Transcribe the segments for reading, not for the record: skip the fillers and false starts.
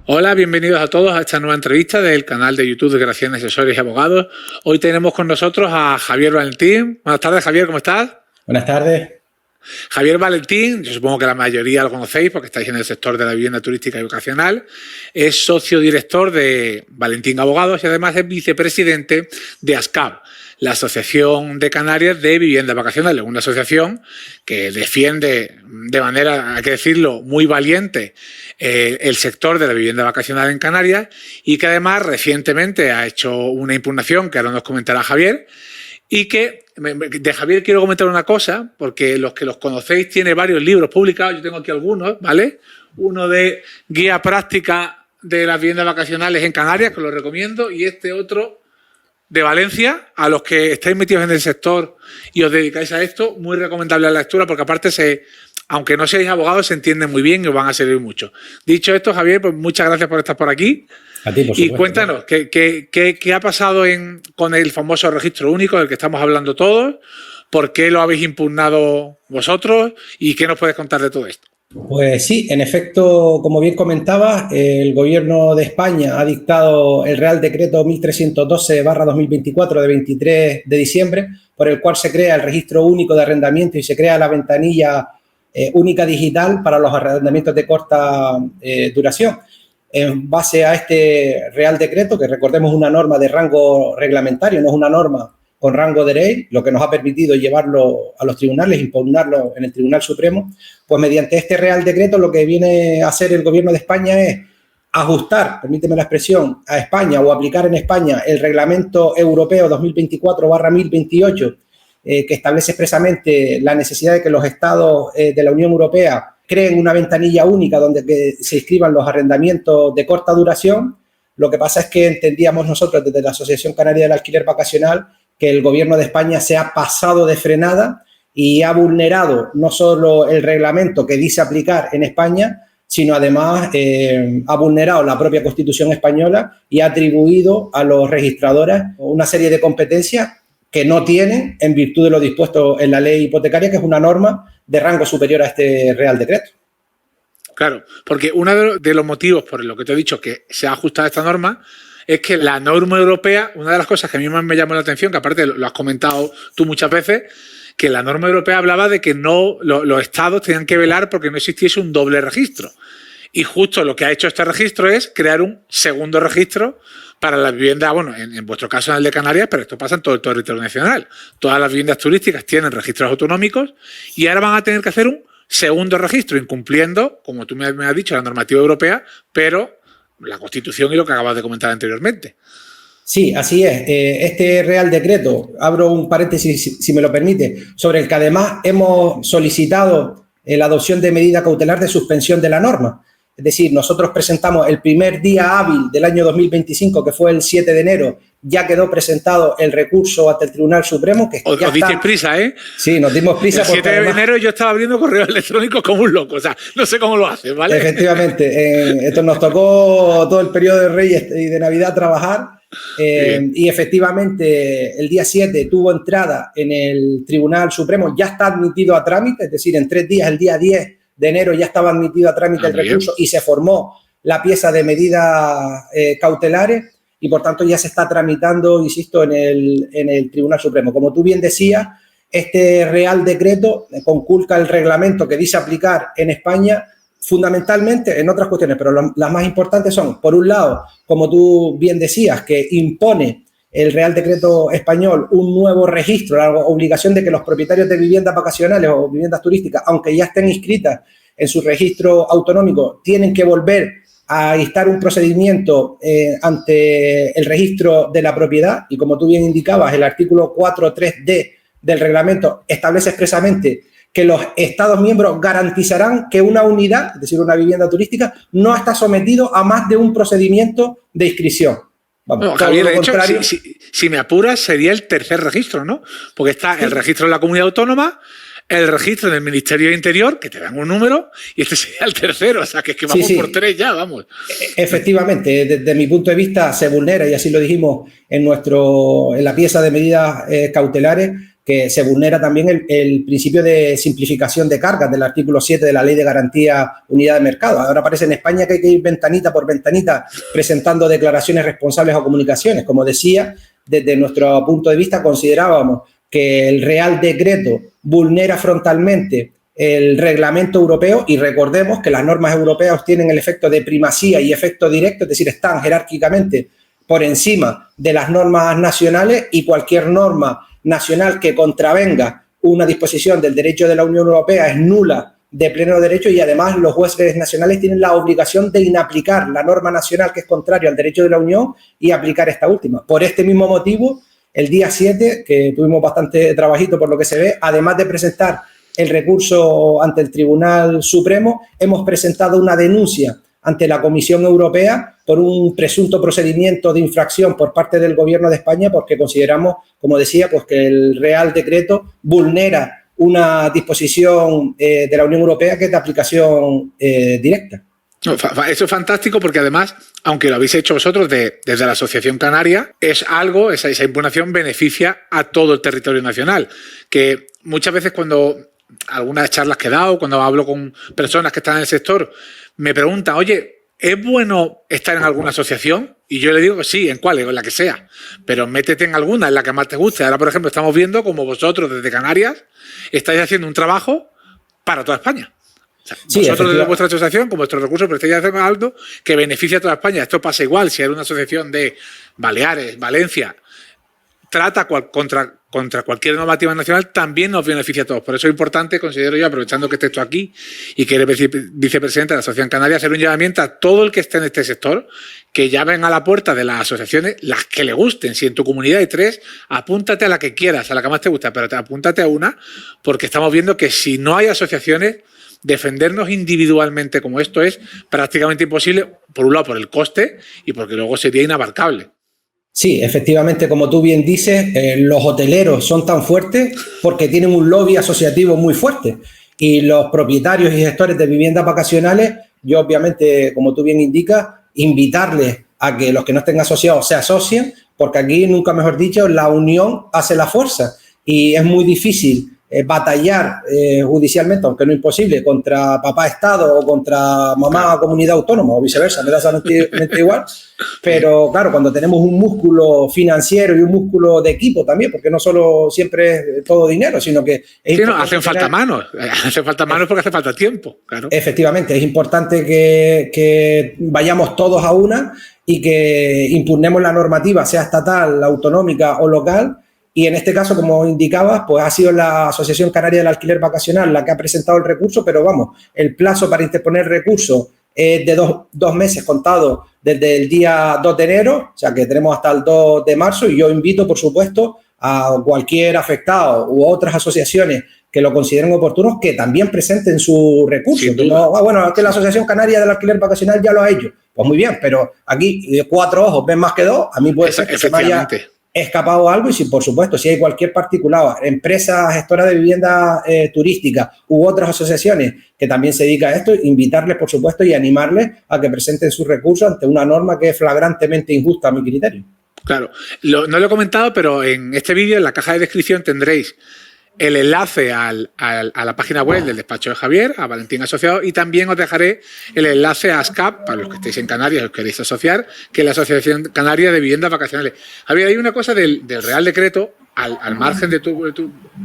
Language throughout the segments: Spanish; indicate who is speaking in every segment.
Speaker 1: Hola, bienvenidos a todos a esta nueva entrevista del canal de YouTube de Creaciones, Asesores y Abogados. Hoy tenemos con nosotros a Javier Valentín. Buenas tardes, Javier, ¿cómo estás?
Speaker 2: Buenas tardes.
Speaker 1: Javier Valentín, yo supongo que la mayoría lo conocéis porque estáis en el sector de la vivienda turística y vacacional. Es socio director de Valentín Abogados y además es vicepresidente de ASCAV, la Asociación de Canarias de Vivienda Vacacional, una asociación que defiende de manera, hay que decirlo, muy valiente el sector de la vivienda vacacional en Canarias y que además recientemente ha hecho una impugnación que ahora nos comentará Javier. Y que de Javier quiero comentar una cosa, porque los que los conocéis tiene varios libros publicados, yo tengo aquí algunos, ¿vale? Uno de Guía Práctica de las Viviendas Vacacionales en Canarias, que lo recomiendo, y este otro de Valencia, a los que estáis metidos en el sector y os dedicáis a esto, muy recomendable la lectura, porque aparte, aunque no seáis abogados, se entiende muy bien y os van a servir mucho. Dicho esto, Javier, pues muchas gracias por estar por aquí.
Speaker 2: A ti, por supuesto.
Speaker 1: Y cuéntanos, ¿qué ha pasado con el famoso registro único del que estamos hablando todos? ¿Por qué lo habéis impugnado vosotros? ¿Y qué nos puedes contar de todo esto?
Speaker 2: Pues sí, en efecto, como bien comentabas, el Gobierno de España ha dictado el Real Decreto 1312/2024 de 23 de diciembre, por el cual se crea el registro único de arrendamiento y se crea la ventanilla única digital para los arrendamientos de corta duración. En base a este Real Decreto, que recordemos una norma de rango reglamentario, no es una norma con rango de ley, lo que nos ha permitido llevarlo a los tribunales, impugnarlo en el Tribunal Supremo, pues mediante este Real Decreto lo que viene a hacer el Gobierno de España es ajustar, permíteme la expresión, a España o aplicar en España el Reglamento Europeo 2024/1028, que establece expresamente la necesidad de que los estados de la Unión Europea creen una ventanilla única donde se inscriban los arrendamientos de corta duración. Lo que pasa es que entendíamos nosotros desde la Asociación Canaria del Alquiler Vacacional que el Gobierno de España se ha pasado de frenada y ha vulnerado no solo el reglamento que dice aplicar en España, sino además ha vulnerado la propia Constitución española y ha atribuido a los registradores una serie de competencias que no tienen en virtud de lo dispuesto en la ley hipotecaria, que es una norma de rango superior a este Real Decreto.
Speaker 1: Claro, porque uno de los motivos por lo que te he dicho que se ha ajustado esta norma es que la norma europea, una de las cosas que a mí más me llamó la atención, que aparte lo has comentado tú muchas veces, que la norma europea hablaba de que no los estados tenían que velar porque no existiese un doble registro. Y justo lo que ha hecho este registro es crear un segundo registro para las viviendas, bueno, en vuestro caso en el de Canarias, pero esto pasa en todo el territorio nacional. Todas las viviendas turísticas tienen registros autonómicos y ahora van a tener que hacer un segundo registro, incumpliendo, como tú me has dicho, la normativa europea, pero la Constitución y lo que acabas de comentar anteriormente.
Speaker 2: Sí, así es. Este Real Decreto, abro un paréntesis si me lo permite, sobre el que además hemos solicitado la adopción de medida cautelar de suspensión de la norma. Es decir, nosotros presentamos el primer día hábil del año 2025, que fue el 7 de enero, ya quedó presentado el recurso ante el Tribunal Supremo. Que
Speaker 1: os disteis prisa, ¿eh?
Speaker 2: Sí, nos dimos prisa.
Speaker 1: El 7 de enero yo estaba abriendo correos electrónicos como un loco, o sea, no sé cómo lo haces, ¿vale?
Speaker 2: Efectivamente, esto nos tocó todo el periodo de Reyes y de Navidad trabajar y efectivamente el día 7 tuvo entrada en el Tribunal Supremo, ya está admitido a trámite, es decir, en 3 días, el día 10 de enero ya estaba admitido a trámite el recurso y se formó la pieza de medidas cautelares y por tanto ya se está tramitando, insisto, en el Tribunal Supremo. Como tú bien decías, este Real Decreto conculca el reglamento que dice aplicar en España fundamentalmente en otras cuestiones, pero las más importantes son, por un lado, como tú bien decías, que impone el Real Decreto español un nuevo registro, la obligación de que los propietarios de viviendas vacacionales o viviendas turísticas, aunque ya estén inscritas en su registro autonómico, tienen que volver a instar un procedimiento ante el registro de la propiedad y, como tú bien indicabas, el artículo 4.3d del reglamento establece expresamente que los Estados miembros garantizarán que una unidad, es decir, una vivienda turística, no está sometido a más de un procedimiento de inscripción. Vamos,
Speaker 1: no, Javier, de hecho, si me apuras, sería el tercer registro, ¿no? Porque está el registro de la comunidad autónoma, el registro del Ministerio de Interior, que te dan un número, y este sería el tercero, o sea, que es que vamos por 3 ya, vamos.
Speaker 2: Efectivamente, desde mi punto de vista se vulnera, y así lo dijimos en la pieza de medidas cautelares, que se vulnera también el principio de simplificación de cargas del artículo 7 de la Ley de Garantía Unidad de Mercado. Ahora parece en España que hay que ir ventanita por ventanita presentando declaraciones responsables o comunicaciones. Como decía, desde nuestro punto de vista considerábamos que el Real Decreto vulnera frontalmente el reglamento europeo y recordemos que las normas europeas tienen el efecto de primacía y efecto directo, es decir, están jerárquicamente por encima de las normas nacionales y cualquier norma nacional que contravenga una disposición del derecho de la Unión Europea es nula de pleno derecho y además los jueces nacionales tienen la obligación de inaplicar la norma nacional que es contraria al derecho de la Unión y aplicar esta última. Por este mismo motivo, el día 7, que tuvimos bastante trabajito por lo que se ve, además de presentar el recurso ante el Tribunal Supremo, hemos presentado una denuncia ante la Comisión Europea por un presunto procedimiento de infracción por parte del Gobierno de España porque consideramos, como decía, pues que el Real Decreto vulnera una disposición de la Unión Europea que es de aplicación directa.
Speaker 1: Eso es fantástico porque además, aunque lo habéis hecho vosotros desde la Asociación Canaria, es algo, esa impugnación beneficia a todo el territorio nacional, que muchas veces cuando algunas charlas que he dado, cuando hablo con personas que están en el sector, me preguntan, oye, ¿es bueno estar en alguna asociación? Y yo le digo que sí, ¿en cuál? En la que sea. Pero métete en alguna, en la que más te guste. Ahora, por ejemplo, estamos viendo como vosotros desde Canarias estáis haciendo un trabajo para toda España. O sea, sí, vosotros desde vuestra asociación, con vuestros recursos, pero estáis haciendo algo que beneficia a toda España. Esto pasa igual si hay una asociación de Baleares, Valencia, trata contra cualquier normativa nacional, también nos beneficia a todos. Por eso es importante, considero yo, aprovechando que estés tú aquí y que eres vicepresidente de la Asociación Canaria, hacer un llamamiento a todo el que esté en este sector, que llamen a la puerta de las asociaciones, las que le gusten. Si en tu comunidad hay 3, apúntate a la que quieras, a la que más te gusta, pero apúntate a una, porque estamos viendo que si no hay asociaciones, defendernos individualmente como esto es prácticamente imposible, por un lado por el coste y porque luego sería inabarcable.
Speaker 2: Sí, efectivamente, como tú bien dices, los hoteleros son tan fuertes porque tienen un lobby asociativo muy fuerte y los propietarios y gestores de viviendas vacacionales, yo obviamente, como tú bien indicas, invitarles a que los que no estén asociados se asocien, porque aquí, nunca mejor dicho, la unión hace la fuerza y es muy difícil batallar judicialmente, aunque no imposible, contra papá Estado o contra mamá comunidad autónoma o viceversa, me da exactamente igual, pero claro, cuando tenemos un músculo financiero y un músculo de equipo también, porque no solo siempre es todo dinero, sino que
Speaker 1: sí, no, hacen falta manos porque hace falta tiempo, claro.
Speaker 2: Efectivamente, es importante que vayamos todos a una y que impugnemos la normativa, sea estatal, autonómica o local. Y en este caso, como indicabas, pues ha sido la Asociación Canaria del Alquiler Vacacional la que ha presentado el recurso, pero vamos, el plazo para interponer recurso es de dos meses contados desde el día 2 de enero, o sea que tenemos hasta el 2 de marzo y yo invito, por supuesto, a cualquier afectado u otras asociaciones que lo consideren oportunos que también presenten su recurso. Bueno, es que la Asociación Canaria del Alquiler Vacacional ya lo ha hecho. Pues muy bien, pero aquí 4 ojos ven más que 2, a mí puede ser que se vaya escapado algo y si, por supuesto, si hay cualquier particular, empresa gestora de vivienda turística u otras asociaciones que también se dedican a esto, invitarles, por supuesto, y animarles a que presenten sus recursos ante una norma que es flagrantemente injusta a mi criterio.
Speaker 1: Claro, no lo he comentado, pero en este vídeo, en la caja de descripción, tendréis el enlace a la página web del despacho de Javier, a Valentín Asociado, y también os dejaré el enlace a ASCAP, para los que estéis en Canarias y os queréis asociar, que es la Asociación Canaria de Viviendas Vacacionales. Javier, hay una cosa del Real Decreto, al margen de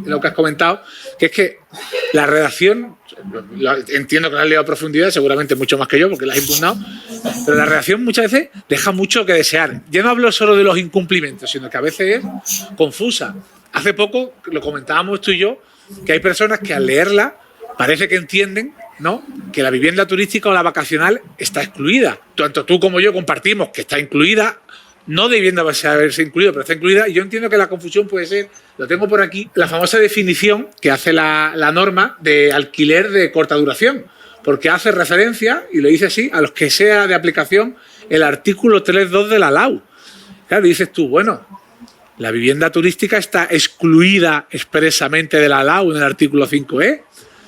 Speaker 1: lo que has comentado, que es que la redacción, entiendo que la has leído a profundidad, seguramente mucho más que yo, porque la has impugnado, pero la redacción muchas veces deja mucho que desear. Yo no hablo solo de los incumplimientos, sino que a veces es confusa. Hace poco lo comentábamos tú y yo, que hay personas que al leerla parece que entienden, ¿no?, que la vivienda turística o la vacacional está excluida. Tanto tú como yo compartimos que está incluida, no debiendo haberse incluido, pero está incluida, y yo entiendo que la confusión puede ser, lo tengo por aquí, la famosa definición que hace la norma de alquiler de corta duración, porque hace referencia, y lo dice así, a los que sea de aplicación el artículo 3.2 de la LAU. Claro, dices tú, bueno, la vivienda turística está excluida expresamente de la LAU en el artículo 5E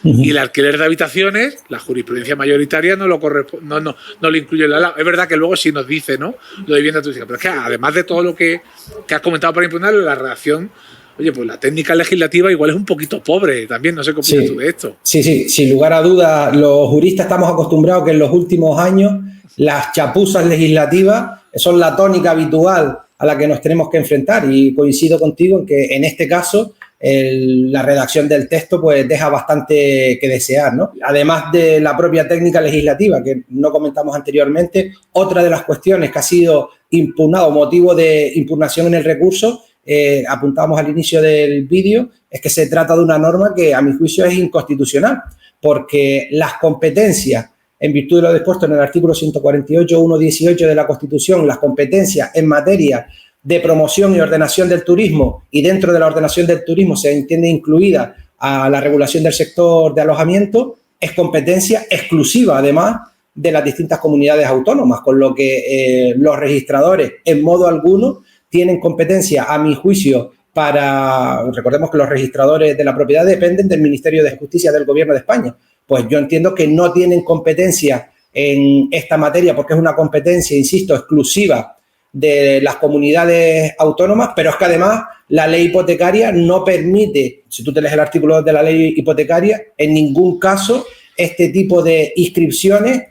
Speaker 1: y el alquiler de habitaciones, la jurisprudencia mayoritaria no lo incluye en la LAU. Es verdad que luego sí nos dice, ¿no?, lo de vivienda turística, pero es que además de todo lo que has comentado para impugnarlo, la redacción oye, pues la técnica legislativa igual es un poquito pobre también, no sé qué opinas tú de esto.
Speaker 2: Sí, sin lugar a dudas, los juristas estamos acostumbrados que en los últimos años las chapuzas legislativas son la tónica habitual a la que nos tenemos que enfrentar, y coincido contigo en que en este caso la redacción del texto pues deja bastante que desear, ¿no? Además de la propia técnica legislativa que no comentamos anteriormente, otra de las cuestiones que ha sido impugnado, motivo de impugnación en el recurso, apuntábamos al inicio del vídeo, es que se trata de una norma que a mi juicio es inconstitucional, porque las competencias, en virtud de lo dispuesto en el artículo 148.1.18 de la Constitución, las competencias en materia de promoción y ordenación del turismo, y dentro de la ordenación del turismo se entiende incluida a la regulación del sector de alojamiento, es competencia exclusiva, además, de las distintas comunidades autónomas, con lo que los registradores, en modo alguno, tienen competencia, a mi juicio, recordemos que los registradores de la propiedad dependen del Ministerio de Justicia del Gobierno de España. Pues yo entiendo que no tienen competencia en esta materia porque es una competencia, insisto, exclusiva de las comunidades autónomas, pero es que además la ley hipotecaria no permite, si tú te lees el artículo de la ley hipotecaria, en ningún caso este tipo de inscripciones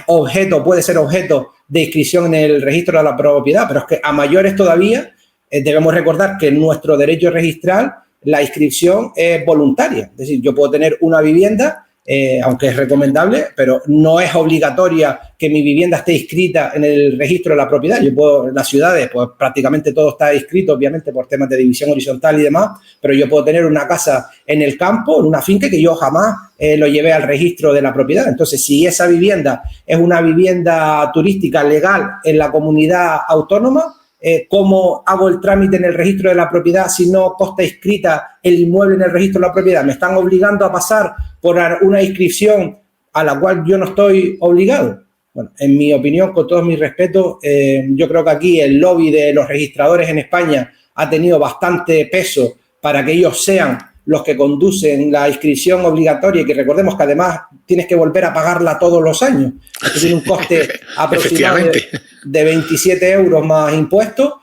Speaker 2: puede ser objeto de inscripción en el registro de la propiedad, pero es que a mayores todavía debemos recordar que en nuestro derecho registral la inscripción es voluntaria, es decir, yo puedo tener una vivienda, aunque es recomendable, pero no es obligatoria que mi vivienda esté inscrita en el registro de la propiedad. En las ciudades, pues prácticamente todo está inscrito, obviamente por temas de división horizontal y demás, pero yo puedo tener una casa en el campo, en una finca, que yo jamás lo llevé al registro de la propiedad. Entonces, si esa vivienda es una vivienda turística legal en la comunidad autónoma, ¿cómo hago el trámite en el registro de la propiedad si no consta inscrita el inmueble en el registro de la propiedad? ¿Me están obligando a pasar por una inscripción a la cual yo no estoy obligado? Bueno, en mi opinión, con todo mi respeto, yo creo que aquí el lobby de los registradores en España ha tenido bastante peso para que ellos sean los que conducen la inscripción obligatoria, y que recordemos que además tienes que volver a pagarla todos los años. Esto tiene un coste aproximado de 27 euros más impuestos,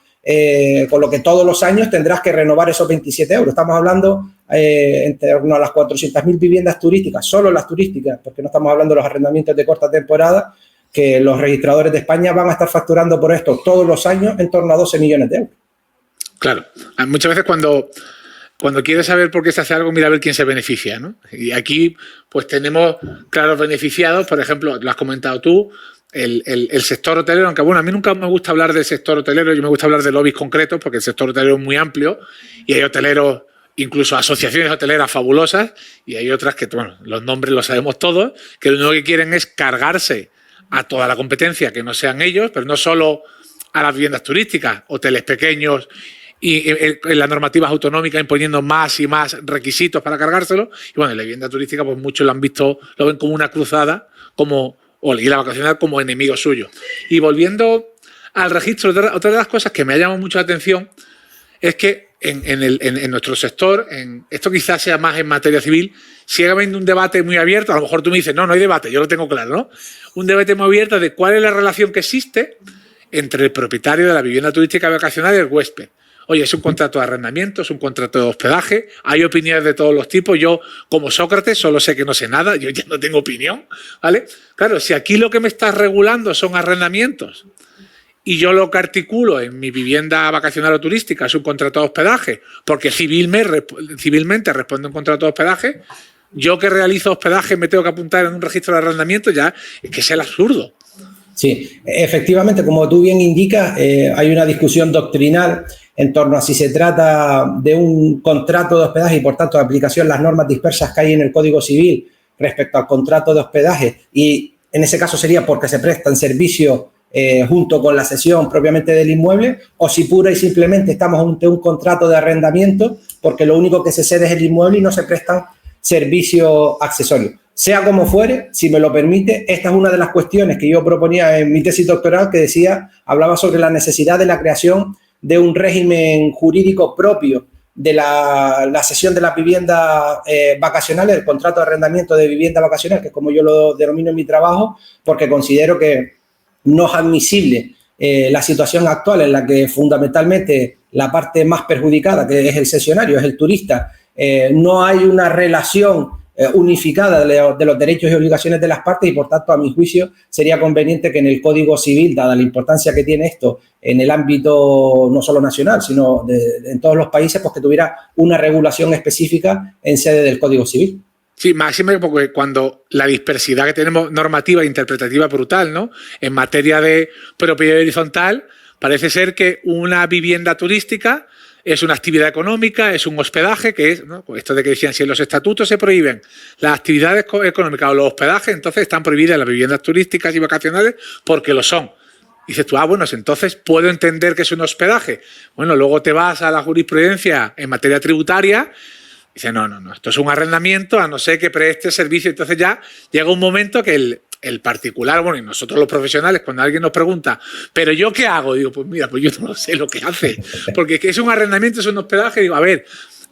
Speaker 2: con lo que todos los años tendrás que renovar esos 27 euros. Estamos hablando en torno a las 400.000 viviendas turísticas, solo las turísticas, porque no estamos hablando de los arrendamientos de corta temporada, que los registradores de España van a estar facturando por esto todos los años en torno a 12 millones de euros.
Speaker 1: Claro, muchas veces cuando quieres saber por qué se hace algo, mira a ver quién se beneficia, ¿no? Y aquí pues tenemos claros beneficiados, por ejemplo, lo has comentado tú, el sector hotelero, aunque bueno, a mí nunca me gusta hablar del sector hotelero, yo me gusta hablar de lobbies concretos, porque el sector hotelero es muy amplio y hay hoteleros, incluso asociaciones hoteleras fabulosas, y hay otras que, bueno, los nombres los sabemos todos, que lo único que quieren es cargarse a toda la competencia, que no sean ellos, pero no solo a las viviendas turísticas, hoteles pequeños, y en las normativas autonómicas imponiendo más y más requisitos para cargárselo. Y bueno, en la vivienda turística, pues muchos lo han visto, lo ven como una cruzada, y la vacacional como enemigo suyo. Y volviendo al registro, otra de las cosas que me ha llamado mucho la atención es que en nuestro sector, esto quizás sea más en materia civil, sigue habiendo un debate muy abierto. A lo mejor tú me dices, no hay debate, yo lo tengo claro, ¿no? Un debate muy abierto de cuál es la relación que existe entre el propietario de la vivienda turística vacacional y el huésped. Oye, es un contrato de arrendamiento, es un contrato de hospedaje, hay opiniones de todos los tipos. Yo, como Sócrates, solo sé que no sé nada, yo ya no tengo opinión, ¿vale? Claro, si aquí lo que me estás regulando son arrendamientos y yo lo que articulo en mi vivienda vacacional o turística es un contrato de hospedaje, porque civilmente responde a un contrato de hospedaje, yo que realizo hospedaje me tengo que apuntar en un registro de arrendamiento, ya es que es el absurdo.
Speaker 2: Sí, efectivamente, como tú bien indicas, hay una discusión doctrinal en torno a si se trata de un contrato de hospedaje y, por tanto, de aplicación las normas dispersas que hay en el Código Civil respecto al contrato de hospedaje, y en ese caso sería porque se prestan servicios junto con la cesión propiamente del inmueble, o si pura y simplemente estamos ante un contrato de arrendamiento porque lo único que se cede es el inmueble y no se prestan servicios accesorios. Sea como fuere, si me lo permite, esta es una de las cuestiones que yo proponía en mi tesis doctoral, que hablaba sobre la necesidad de la creación de un régimen jurídico propio de la cesión de las viviendas vacacionales, el contrato de arrendamiento de vivienda vacacional, que es como yo lo denomino en mi trabajo, porque considero que no es admisible la situación actual en la que fundamentalmente la parte más perjudicada, que es el cesionario, es el turista, no hay una relación unificada de los derechos y obligaciones de las partes y, por tanto, a mi juicio, sería conveniente que en el Código Civil, dada la importancia que tiene esto en el ámbito no solo nacional, sino en todos los países, pues que tuviera una regulación específica en sede del Código Civil.
Speaker 1: Sí, máximo porque cuando la dispersidad que tenemos normativa e interpretativa brutal, ¿no? En materia de propiedad horizontal, parece ser que una vivienda turística es una actividad económica, es un hospedaje, que es, ¿no? Esto de que decían, si en los estatutos se prohíben las actividades económicas o los hospedajes, entonces están prohibidas las viviendas turísticas y vacacionales porque lo son. Y dices tú, bueno, entonces puedo entender que es un hospedaje. Bueno, luego te vas a la jurisprudencia en materia tributaria. Dice, no, esto es un arrendamiento a no ser que preste servicio. Entonces ya llega un momento que el particular, bueno, y nosotros los profesionales, cuando alguien nos pregunta, ¿pero yo qué hago? Digo, pues mira, pues yo no sé lo que hace. Porque es un arrendamiento, es un hospedaje. Digo, a ver,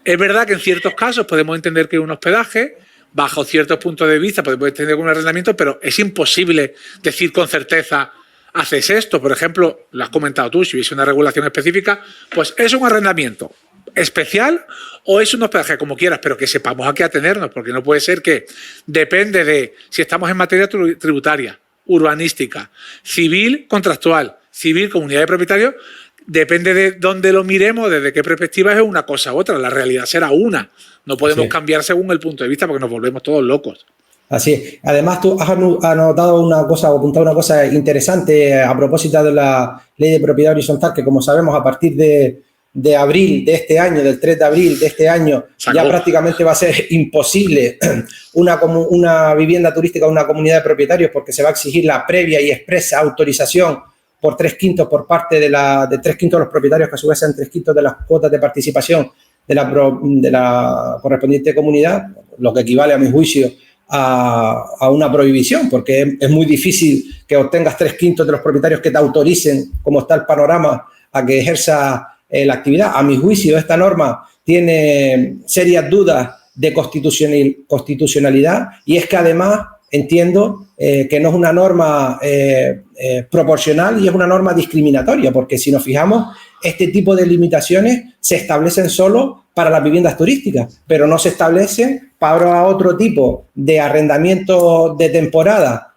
Speaker 1: es verdad que en ciertos casos podemos entender que es un hospedaje, bajo ciertos puntos de vista podemos entender que es un arrendamiento, pero es imposible decir con certeza, haces esto. Por ejemplo, lo has comentado tú, si hubiese una regulación específica, pues es un arrendamiento especial o es un hospedaje, como quieras, pero que sepamos a qué atenernos, porque no puede ser que depende de si estamos en materia tributaria, urbanística, civil, contractual, civil, comunidad de propietarios, depende de dónde lo miremos, desde qué perspectiva es una cosa u otra, la realidad será una, no podemos cambiar según el punto de vista porque nos volvemos todos locos.
Speaker 2: Así es. Además, tú has anotado una cosa o apuntado una cosa interesante a propósito de la ley de propiedad horizontal, que como sabemos a partir de abril de este año, del 3 de abril de este año, ya prácticamente va a ser imposible una vivienda turística de una comunidad de propietarios porque se va a exigir la previa y expresa autorización por 3/5 por parte de 3/5 de los propietarios, que a su vez sean 3/5 de las cuotas de participación de la correspondiente comunidad, lo que equivale a mi juicio a una prohibición, porque es muy difícil que obtengas 3/5 de los propietarios que te autoricen, como está el panorama, a que ejerza la actividad. A mi juicio, esta norma tiene serias dudas de constitucionalidad y es que además entiendo que no es una norma proporcional y es una norma discriminatoria, porque si nos fijamos, este tipo de limitaciones se establecen solo para las viviendas turísticas, pero no se establecen para otro tipo de arrendamiento de temporada.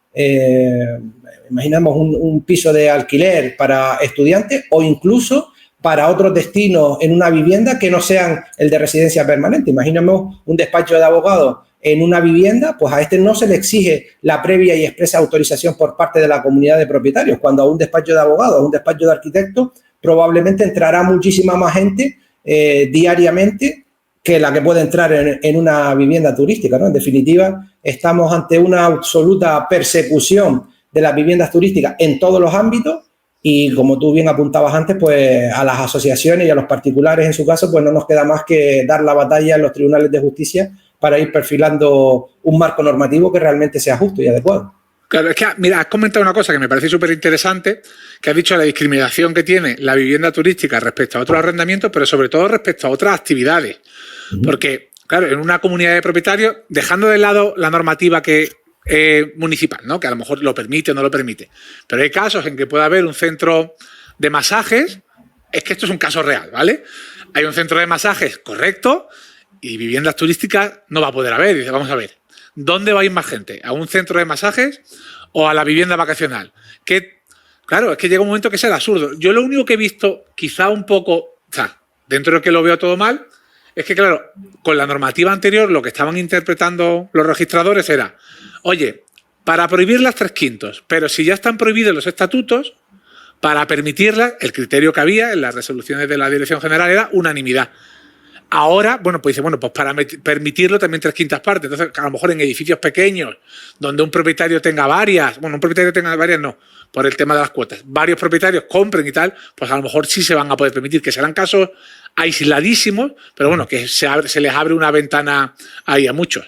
Speaker 2: Imaginemos un piso de alquiler para estudiantes o incluso para otros destinos en una vivienda que no sean el de residencia permanente. Imaginemos un despacho de abogados en una vivienda, pues a este no se le exige la previa y expresa autorización por parte de la comunidad de propietarios, cuando a un despacho de abogados, a un despacho de arquitectos, probablemente entrará muchísima más gente diariamente que la que puede entrar en una vivienda turística, ¿no? En definitiva, estamos ante una absoluta persecución de las viviendas turísticas en todos los ámbitos. Y como tú bien apuntabas antes, pues a las asociaciones y a los particulares, en su caso, pues no nos queda más que dar la batalla en los tribunales de justicia para ir perfilando un marco normativo que realmente sea justo y adecuado.
Speaker 1: Claro, es que, mira, has comentado una cosa que me parece súper interesante, que has dicho la discriminación que tiene la vivienda turística respecto a otros arrendamientos, pero sobre todo respecto a otras actividades. Porque, claro, en una comunidad de propietarios, dejando de lado la normativa municipal, ¿no? Que a lo mejor lo permite o no lo permite. Pero hay casos en que puede haber un centro de masajes, es que esto es un caso real, ¿vale? Hay un centro de masajes correcto y viviendas turísticas no va a poder haber. Dice, vamos a ver, ¿dónde va a ir más gente? ¿A un centro de masajes o a la vivienda vacacional? Que, claro, es que llega un momento que es el absurdo. Yo lo único que he visto, quizá un poco, o sea, dentro de que lo veo todo mal, es que, claro, con la normativa anterior lo que estaban interpretando los registradores era, oye, para prohibir las 3/5, pero si ya están prohibidos los estatutos, para permitirlas, el criterio que había en las resoluciones de la Dirección General era unanimidad. Ahora, pues dice, pues para permitirlo también 3/5 partes. Entonces, a lo mejor en edificios pequeños, donde un propietario tenga varias, un propietario tenga varias no, por el tema de las cuotas, varios propietarios compren y tal, pues a lo mejor sí se van a poder permitir, que serán casos aisladísimos, pero bueno, que se les abre una ventana ahí a muchos.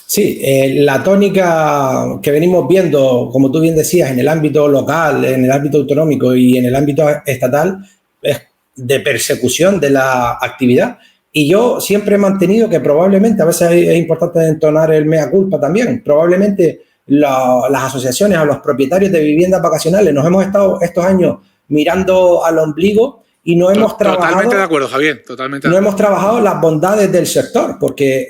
Speaker 2: Sí, la tónica que venimos viendo, como tú bien decías, en el ámbito local, en el ámbito autonómico y en el ámbito estatal, es de persecución de la actividad. Y yo siempre he mantenido que probablemente, a veces es importante entonar el mea culpa también, probablemente las asociaciones a los propietarios de viviendas vacacionales nos hemos estado estos años mirando al ombligo y no hemos trabajado...
Speaker 1: Totalmente de acuerdo, Javier, totalmente.
Speaker 2: No hemos trabajado las bondades del sector, porque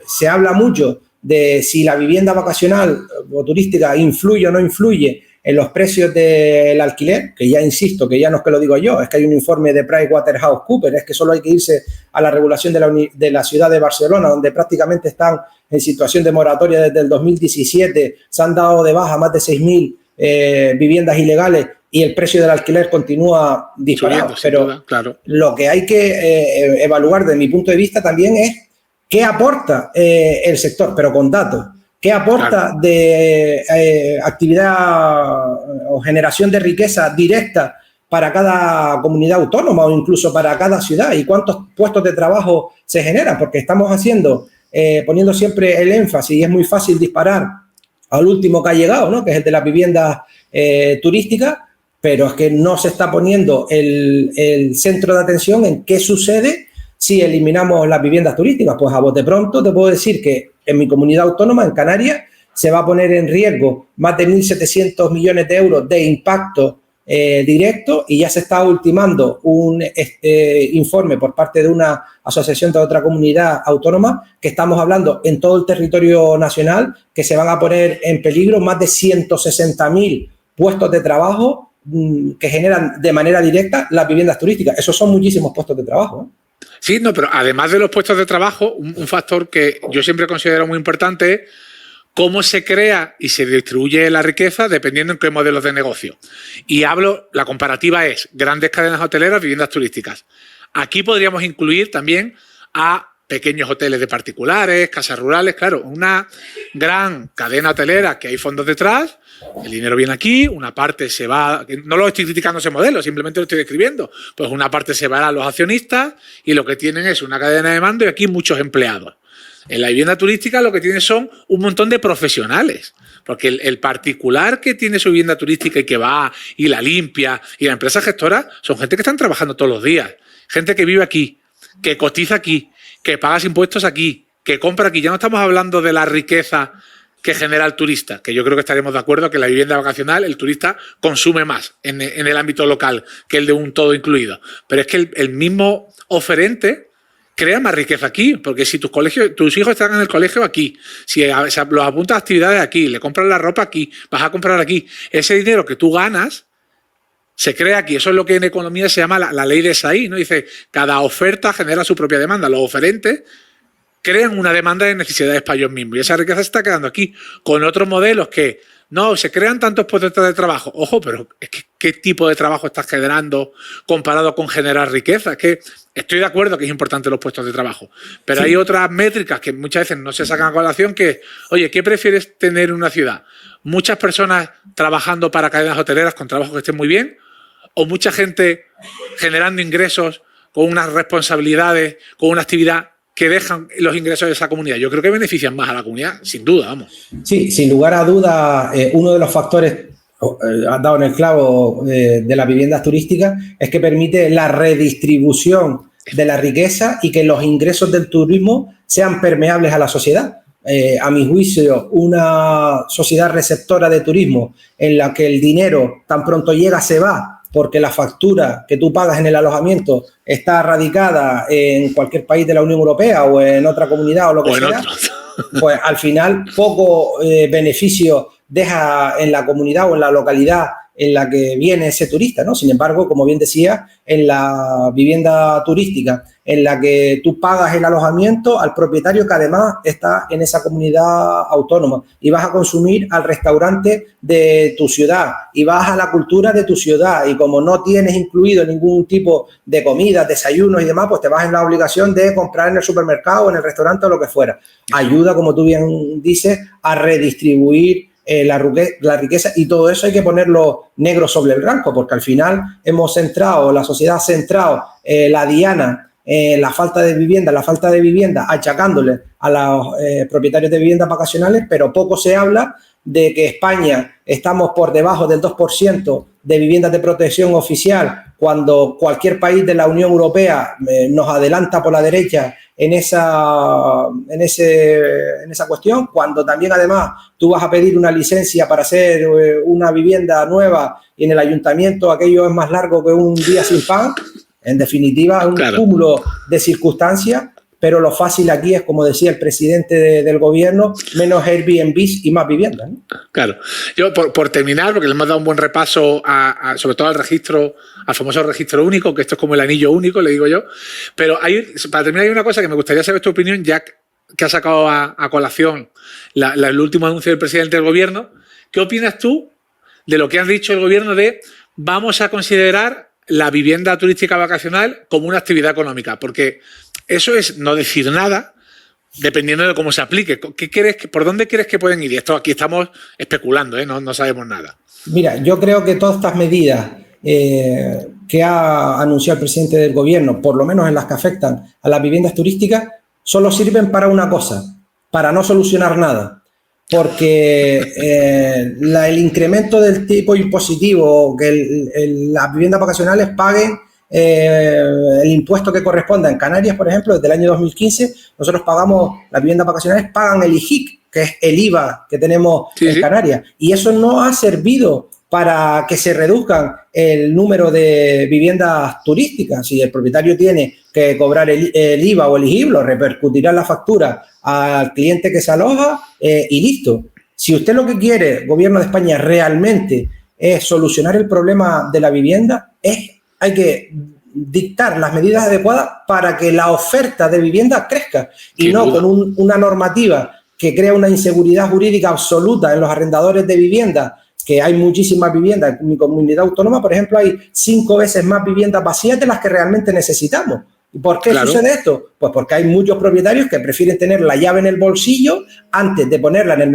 Speaker 2: se habla mucho de si la vivienda vacacional o turística influye o no influye en los precios del alquiler, que ya insisto, que ya no es que lo digo yo, es que hay un informe de PricewaterhouseCoopers, es que solo hay que irse a la regulación de la ciudad de Barcelona, donde prácticamente están en situación de moratoria desde el 2017, se han dado de baja más de 6.000 viviendas ilegales y el precio del alquiler continúa disparado. Pero
Speaker 1: duda, claro.
Speaker 2: Lo que hay que evaluar desde mi punto de vista también es qué aporta el sector, pero con datos. ¿Qué aporta de actividad o generación de riqueza directa para cada comunidad autónoma o incluso para cada ciudad? ¿Y cuántos puestos de trabajo se generan? Porque estamos poniendo siempre el énfasis, y es muy fácil disparar al último que ha llegado, ¿no? Que es el de las viviendas turísticas, pero es que no se está poniendo el centro de atención en qué sucede si eliminamos las viviendas turísticas. Pues a bote pronto te puedo decir que en mi comunidad autónoma, en Canarias, se va a poner en riesgo más de 1.700 millones de euros de impacto directo, y ya se está ultimando un informe por parte de una asociación de otra comunidad autónoma, que estamos hablando en todo el territorio nacional, que se van a poner en peligro más de 160.000 puestos de trabajo que generan de manera directa las viviendas turísticas. Esos son muchísimos puestos de trabajo, ¿eh?
Speaker 1: Sí, no, pero además de los puestos de trabajo, un factor que yo siempre considero muy importante es cómo se crea y se distribuye la riqueza dependiendo en qué modelos de negocio. Y la comparativa es grandes cadenas hoteleras, viviendas turísticas. Aquí podríamos incluir también a pequeños hoteles de particulares, casas rurales, claro, una gran cadena hotelera que hay fondos detrás, el dinero viene aquí, una parte se va, no lo estoy criticando ese modelo, simplemente lo estoy describiendo, pues una parte se va a los accionistas y lo que tienen es una cadena de mando y aquí muchos empleados. En la vivienda turística lo que tiene son un montón de profesionales, porque el particular que tiene su vivienda turística y que va y la limpia, y la empresa gestora son gente que están trabajando todos los días, gente que vive aquí, que cotiza aquí, que pagas impuestos aquí, que compra aquí. Ya no estamos hablando de la riqueza que genera el turista, que yo creo que estaremos de acuerdo que la vivienda vacacional, el turista consume más en el ámbito local que el de un todo incluido. Pero es que el mismo oferente crea más riqueza aquí, porque si tus hijos están en el colegio aquí, si los apuntas a actividades aquí, le compras la ropa aquí, vas a comprar aquí, ese dinero que tú ganas se crea aquí. Eso es lo que en economía se llama la ley de Saí, ¿no? Dice, cada oferta genera su propia demanda. Los oferentes crean una demanda de necesidades para ellos mismos y esa riqueza se está quedando aquí. Con otros modelos que no, se crean tantos puestos de trabajo. Ojo, pero es que ¿qué tipo de trabajo estás generando comparado con generar riqueza? Es que estoy de acuerdo que es importante los puestos de trabajo, pero sí, hay otras métricas que muchas veces no se sacan a colación que, oye, ¿qué prefieres tener en una ciudad? ¿Muchas personas trabajando para cadenas hoteleras con trabajos que estén muy bien? ¿O mucha gente generando ingresos con unas responsabilidades, con una actividad que dejan los ingresos de esa comunidad? Yo creo que benefician más a la comunidad, sin duda, vamos.
Speaker 2: Sí, sin lugar a duda, uno de los factores, has dado en el clavo, de las viviendas turísticas, es que permite la redistribución de la riqueza y que los ingresos del turismo sean permeables a la sociedad. A mi juicio, una sociedad receptora de turismo en la que el dinero tan pronto llega se va, porque la factura que tú pagas en el alojamiento está radicada en cualquier país de la Unión Europea o en otra comunidad o lo que sea, pues al final poco beneficio deja en la comunidad o en la localidad en la que viene ese turista, ¿no? Sin embargo, como bien decía, en la vivienda turística, en la que tú pagas el alojamiento al propietario que además está en esa comunidad autónoma y vas a consumir al restaurante de tu ciudad y vas a la cultura de tu ciudad y como no tienes incluido ningún tipo de comida, desayunos y demás, pues te vas en la obligación de comprar en el supermercado, en el restaurante o lo que fuera. Ayuda, como tú bien dices, a redistribuir la riqueza, y todo eso hay que ponerlo negro sobre el blanco, porque al final hemos centrado, la sociedad ha centrado la diana la falta de vivienda, achacándole a los propietarios de viviendas vacacionales, pero poco se habla de que España estamos por debajo del 2% de viviendas de protección oficial, cuando cualquier país de la Unión Europea nos adelanta por la derecha en esa cuestión, cuando también además tú vas a pedir una licencia para hacer una vivienda nueva y en el ayuntamiento aquello es más largo que un día sin pan. En definitiva, es un cúmulo de circunstancias, pero lo fácil aquí es, como decía el presidente del gobierno, menos Airbnb y más viviendas, ¿no?
Speaker 1: Claro. Yo, por terminar, porque le hemos dado un buen repaso sobre todo al registro, al famoso registro único, que esto es como el anillo único, le digo yo. Pero para terminar, hay una cosa que me gustaría saber tu opinión, ya que ha sacado a colación el último anuncio del presidente del gobierno. ¿Qué opinas tú de lo que han dicho el gobierno de vamos a considerar la vivienda turística vacacional como una actividad económica? Porque eso es no decir nada, dependiendo de cómo se aplique. ¿Por dónde crees que pueden ir? Y esto aquí estamos especulando, ¿eh? No sabemos nada.
Speaker 2: Mira, yo creo que todas estas medidas que ha anunciado el presidente del gobierno, por lo menos en las que afectan a las viviendas turísticas, solo sirven para una cosa, para no solucionar nada. Porque el incremento del tipo impositivo, que las viviendas vacacionales paguen el impuesto que corresponda en Canarias, por ejemplo, desde el año 2015, nosotros pagamos, las viviendas vacacionales pagan el IJIC, que es el IVA que tenemos en Canarias. Y eso no ha servido para que se reduzcan el número de viviendas turísticas. Si el propietario tiene que cobrar el IVA o el IJIC, lo repercutirá en la factura al cliente que se aloja y listo. Si usted lo que quiere, gobierno de España, realmente es solucionar el problema de la vivienda, hay que dictar las medidas adecuadas para que la oferta de vivienda crezca y no con una normativa que crea una inseguridad jurídica absoluta en los arrendadores de vivienda, que hay muchísimas viviendas. En mi comunidad autónoma, por ejemplo, hay 5 veces más viviendas vacías de las que realmente necesitamos. ¿Y por qué sucede esto? Pues porque hay muchos propietarios que prefieren tener la llave en el bolsillo antes de ponerla en el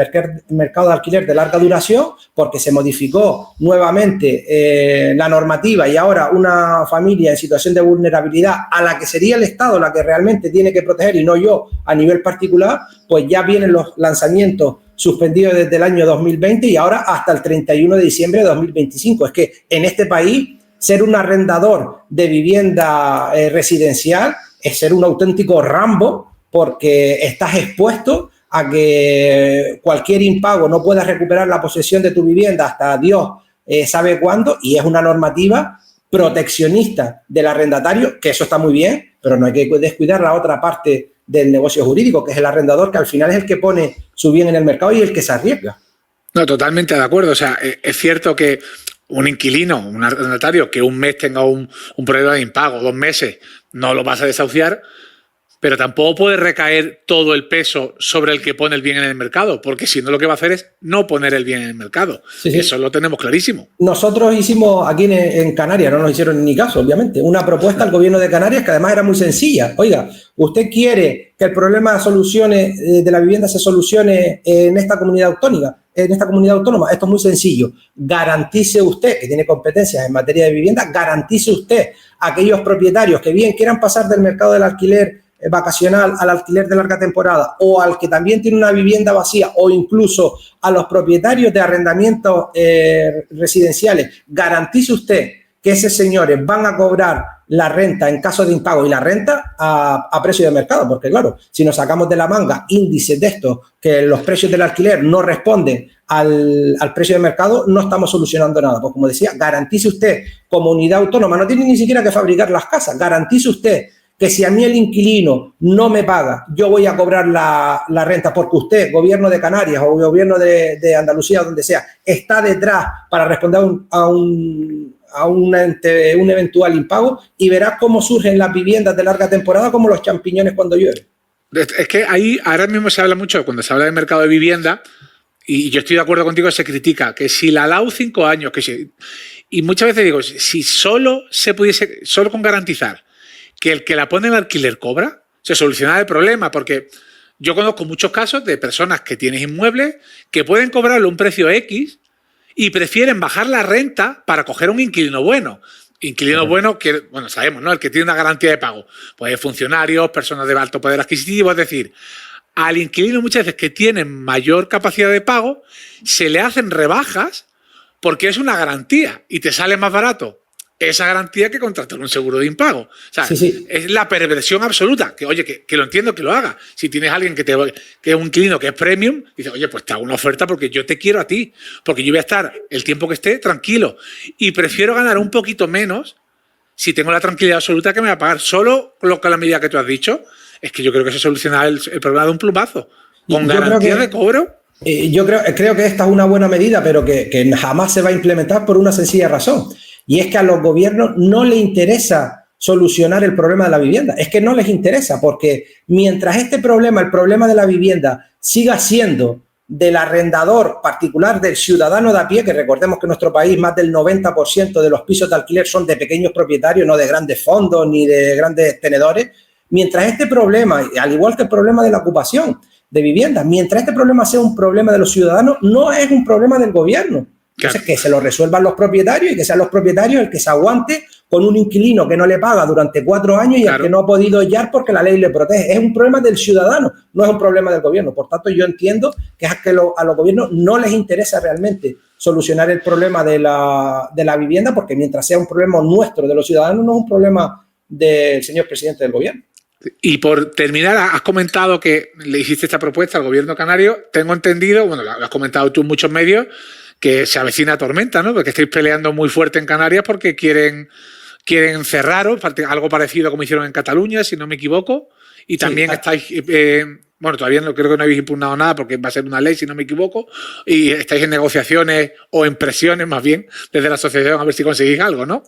Speaker 2: mercado de alquiler de larga duración, porque se modificó nuevamente la normativa y ahora una familia en situación de vulnerabilidad a la que sería el Estado la que realmente tiene que proteger y no yo a nivel particular, pues ya vienen los lanzamientos suspendidos desde el año 2020 y ahora hasta el 31 de diciembre de 2025. Es que en este país ser un arrendador de vivienda residencial es ser un auténtico Rambo, porque estás expuesto a que cualquier impago no puedas recuperar la posesión de tu vivienda hasta Dios sabe cuándo, y es una normativa proteccionista del arrendatario, que eso está muy bien, pero no hay que descuidar la otra parte del negocio jurídico, que es el arrendador, que al final es el que pone su bien en el mercado y el que se arriesga.
Speaker 1: No, totalmente de acuerdo. O sea, es cierto que un inquilino, un arrendatario, que un mes tenga un problema de impago, 2 meses, no lo vas a desahuciar, pero tampoco puede recaer todo el peso sobre el que pone el bien en el mercado, porque si no lo que va a hacer es no poner el bien en el mercado. Sí. Eso lo tenemos clarísimo.
Speaker 2: Nosotros hicimos aquí en Canarias, no nos hicieron ni caso, obviamente, una propuesta al gobierno de Canarias que además era muy sencilla. Oiga, ¿usted quiere que el problema de la vivienda se solucione en esta comunidad autónoma? Esto es muy sencillo. Garantice usted, que tiene competencias en materia de vivienda, garantice usted a aquellos propietarios que bien quieran pasar del mercado del alquiler vacacional al alquiler de larga temporada, o al que también tiene una vivienda vacía, o incluso a los propietarios de arrendamientos residenciales, garantice usted que esos señores van a cobrar la renta en caso de impago y la renta a precio de mercado, porque claro, si nos sacamos de la manga índices de estos que los precios del alquiler no responden al precio de mercado, no estamos solucionando nada. Pues como decía, garantice usted como unidad autónoma, no tiene ni siquiera que fabricar las casas, garantice usted que si a mí el inquilino no me paga, yo voy a cobrar la renta, porque usted, gobierno de Canarias o gobierno de Andalucía o donde sea, está detrás para responder a un eventual impago, y verás cómo surgen las viviendas de larga temporada como los champiñones cuando llueve.
Speaker 1: Es que ahí ahora mismo se habla mucho, cuando se habla del mercado de vivienda, y yo estoy de acuerdo contigo, se critica que si la lau 5 años, y muchas veces digo, si solo con garantizar que el que la pone en alquiler cobra, se soluciona el problema, porque yo conozco muchos casos de personas que tienen inmuebles que pueden cobrarle un precio X y prefieren bajar la renta para coger un inquilino bueno. Inquilino bueno, que, bueno, sabemos, ¿no? El que tiene una garantía de pago. Pues funcionarios, personas de alto poder adquisitivo, es decir, al inquilino muchas veces que tiene mayor capacidad de pago, se le hacen rebajas porque es una garantía y te sale más barato esa garantía que contratar un seguro de impago. O sea, sí. Es la perversión absoluta. Que, oye, que lo entiendo, que lo haga. Si tienes a alguien que es un inquilino que es premium, dice, oye, pues te hago una oferta porque yo te quiero a ti, porque yo voy a estar el tiempo que esté tranquilo y prefiero ganar un poquito menos si tengo la tranquilidad absoluta que me va a pagar. Solo con la medida que tú has dicho, es que yo creo que se soluciona el problema de un plumazo. Con garantías de cobro.
Speaker 2: Yo creo que esta es una buena medida, pero que jamás se va a implementar por una sencilla razón. Y es que a los gobiernos no les interesa solucionar el problema de la vivienda. Es que no les interesa, porque mientras este problema, el problema de la vivienda, siga siendo del arrendador particular, del ciudadano de a pie, que recordemos que en nuestro país más del 90% de los pisos de alquiler son de pequeños propietarios, no de grandes fondos ni de grandes tenedores. Mientras este problema, al igual que el problema de la ocupación de viviendas, mientras este problema sea un problema de los ciudadanos, no es un problema del gobierno. Entonces, que se lo resuelvan los propietarios y que sean los propietarios el que se aguante con un inquilino que no le paga durante 4 años y al que no ha podido hallar porque la ley le protege. Es un problema del ciudadano, no es un problema del gobierno. Por tanto, yo entiendo que es que a los gobiernos no les interesa realmente solucionar el problema de la vivienda, porque mientras sea un problema nuestro, de los ciudadanos, no es un problema del señor presidente del gobierno.
Speaker 1: Y por terminar, has comentado que le hiciste esta propuesta al gobierno canario. Tengo entendido, bueno, lo has comentado tú en muchos medios, que se avecina tormenta, ¿no? Porque estáis peleando muy fuerte en Canarias porque quieren cerraros, algo parecido como hicieron en Cataluña, si no me equivoco. Y también estáis, bueno, todavía no creo que no habéis impugnado nada porque va a ser una ley, si no me equivoco, y estáis en negociaciones o en presiones más bien desde la asociación a ver si conseguís algo, ¿no?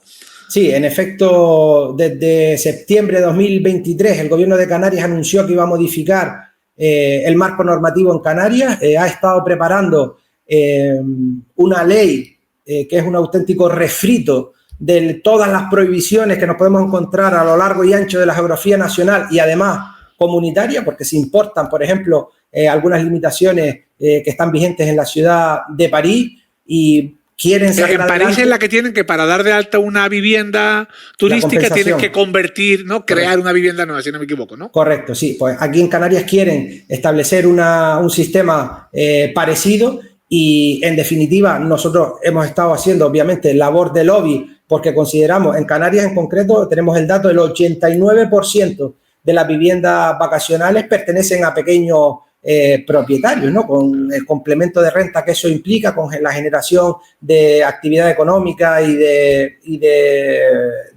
Speaker 2: Sí, en efecto, desde septiembre de 2023 el gobierno de Canarias anunció que iba a modificar el marco normativo en Canarias. Ha estado preparando una ley que es un auténtico refrito de todas las prohibiciones que nos podemos encontrar a lo largo y ancho de la geografía nacional y además comunitaria, porque se importan, por ejemplo, algunas limitaciones que están vigentes en la ciudad de París y quieren sacar
Speaker 1: en París adelante. Es la que tienen que, para dar de alta una vivienda turística, tienen que convertir, ¿no? Crear una vivienda nueva, si no me equivoco, ¿no?
Speaker 2: Correcto, sí. Pues aquí en Canarias quieren establecer un sistema parecido y, en definitiva, nosotros hemos estado haciendo, obviamente, labor de lobby porque consideramos, en Canarias en concreto, tenemos el dato del 89% de las viviendas vacacionales pertenecen a pequeños propietarios, ¿no? Con el complemento de renta que eso implica, con la generación de actividad económica y de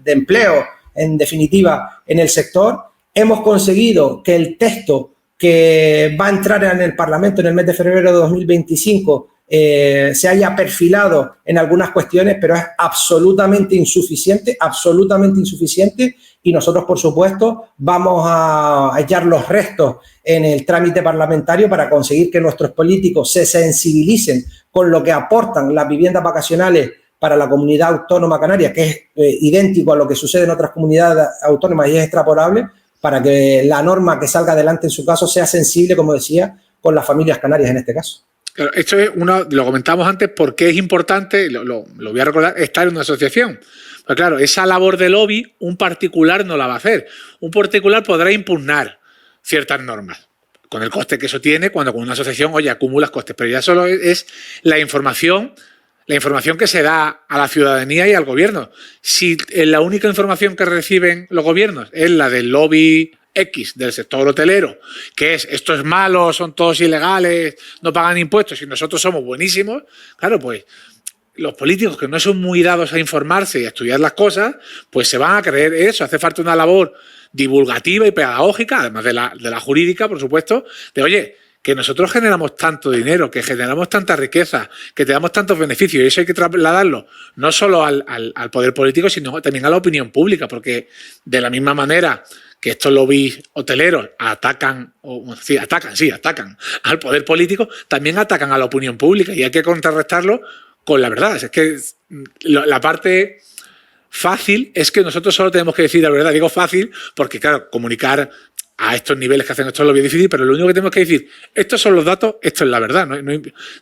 Speaker 2: empleo, en definitiva, en el sector. Hemos conseguido que el texto que va a entrar en el Parlamento en el mes de febrero de 2025 se haya perfilado en algunas cuestiones, pero es absolutamente insuficiente, y nosotros, por supuesto, vamos a echar los restos en el trámite parlamentario para conseguir que nuestros políticos se sensibilicen con lo que aportan las viviendas vacacionales para la comunidad autónoma canaria, que es idéntico a lo que sucede en otras comunidades autónomas y es extrapolable, para que la norma que salga adelante en su caso sea sensible, como decía, con las familias canarias en este caso.
Speaker 1: Esto es lo comentamos antes, porque es importante, lo voy a recordar, estar en una asociación. Pues claro, esa labor de lobby un particular no la va a hacer. Un particular podrá impugnar ciertas normas, con el coste que eso tiene, cuando con una asociación, oye, acumulas costes, pero ya solo es la información que se da a la ciudadanía y al gobierno. Si la única información que reciben los gobiernos es la del lobby X del sector hotelero, que es esto es malo, son todos ilegales, no pagan impuestos y nosotros somos buenísimos, claro, pues los políticos que no son muy dados a informarse y a estudiar las cosas, pues se van a creer eso. Hace falta una labor divulgativa y pedagógica, además de la jurídica, por supuesto, de oye, que nosotros generamos tanto dinero, que generamos tanta riqueza, que te damos tantos beneficios, y eso hay que trasladarlo no solo al poder político, sino también a la opinión pública, porque de la misma manera que estos lobbies hoteleros atacan al poder político, también atacan a la opinión pública y hay que contrarrestarlo con la verdad. Es que la parte fácil es que nosotros solo tenemos que decir la verdad. Digo fácil porque, claro, comunicar a estos niveles que hacen estos lobbies difícil, pero lo único que tenemos que decir, estos son los datos, esto es la verdad.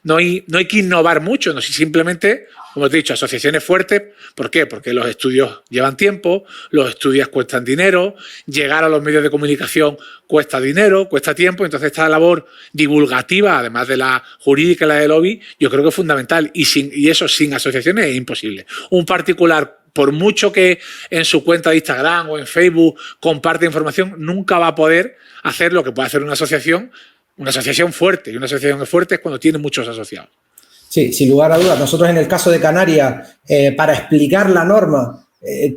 Speaker 1: No hay que innovar mucho, no, simplemente, como te he dicho, asociaciones fuertes. ¿Por qué? Porque los estudios llevan tiempo, los estudios cuestan dinero, llegar a los medios de comunicación cuesta dinero, cuesta tiempo, entonces esta labor divulgativa, además de la jurídica y la de lobby, yo creo que es fundamental, y eso sin asociaciones es imposible. Un particular, por mucho que en su cuenta de Instagram o en Facebook comparte información, nunca va a poder hacer lo que puede hacer una asociación fuerte. Y una asociación fuerte es cuando tiene muchos asociados.
Speaker 2: Sí, sin lugar a dudas. Nosotros en el caso de Canarias, para explicar la norma,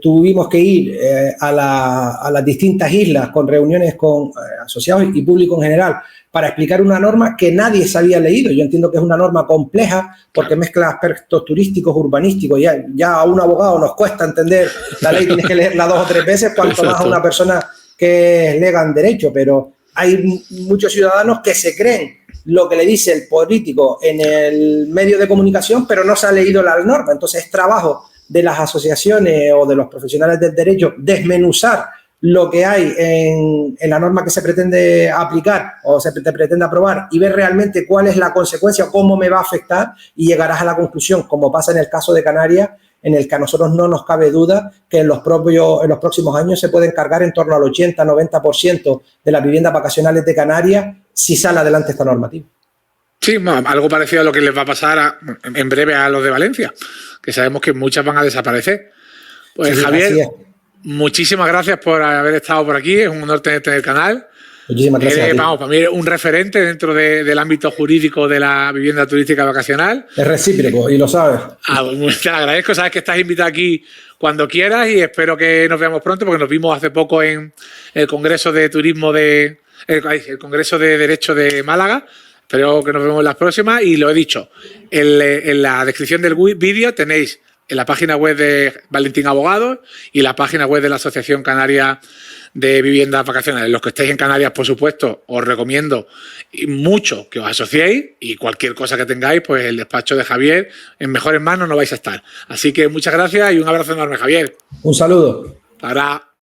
Speaker 2: tuvimos que ir a las distintas islas con reuniones con asociados y público en general para explicar una norma que nadie se había leído. Yo entiendo que es una norma compleja porque mezcla aspectos turísticos, urbanísticos. Ya a un abogado nos cuesta entender la ley, tienes que leerla 2 o 3 veces, cuanto más a una persona que es lega en derecho. Pero hay muchos ciudadanos que se creen lo que le dice el político en el medio de comunicación, pero no se ha leído la norma. Entonces es trabajo de las asociaciones o de los profesionales del derecho desmenuzar lo que hay en la norma que se pretende aplicar o se pretende aprobar y ver realmente cuál es la consecuencia, cómo me va a afectar, y llegarás a la conclusión, como pasa en el caso de Canarias, en el que a nosotros no nos cabe duda que en los próximos años se pueden cargar en torno al 80-90% de las viviendas vacacionales de Canarias si sale adelante esta normativa.
Speaker 1: Sí, algo parecido a lo que les va a pasar en breve a los de Valencia, que sabemos que muchas van a desaparecer. Pues sí, Javier, muchísimas gracias por haber estado por aquí, es un honor tenerte en el canal.
Speaker 2: Muchísimas gracias.
Speaker 1: Para mí eres un referente dentro del ámbito jurídico de la vivienda turística vacacional.
Speaker 2: Es recíproco y lo sabes.
Speaker 1: Te agradezco, sabes que estás invitado aquí cuando quieras y espero que nos veamos pronto, porque nos vimos hace poco en el Congreso de Turismo el Congreso de Derecho de Málaga. Espero que nos vemos en las próximas y lo he dicho, en la descripción del vídeo tenéis en la página web de Valentín Abogados y la página web de la Asociación Canaria de Viviendas Vacacionales. Los que estéis en Canarias, por supuesto, os recomiendo mucho que os asociéis y cualquier cosa que tengáis, pues el despacho de Javier, en mejores manos no vais a estar. Así que muchas gracias y un abrazo enorme, Javier.
Speaker 2: Un saludo.
Speaker 1: Ahora.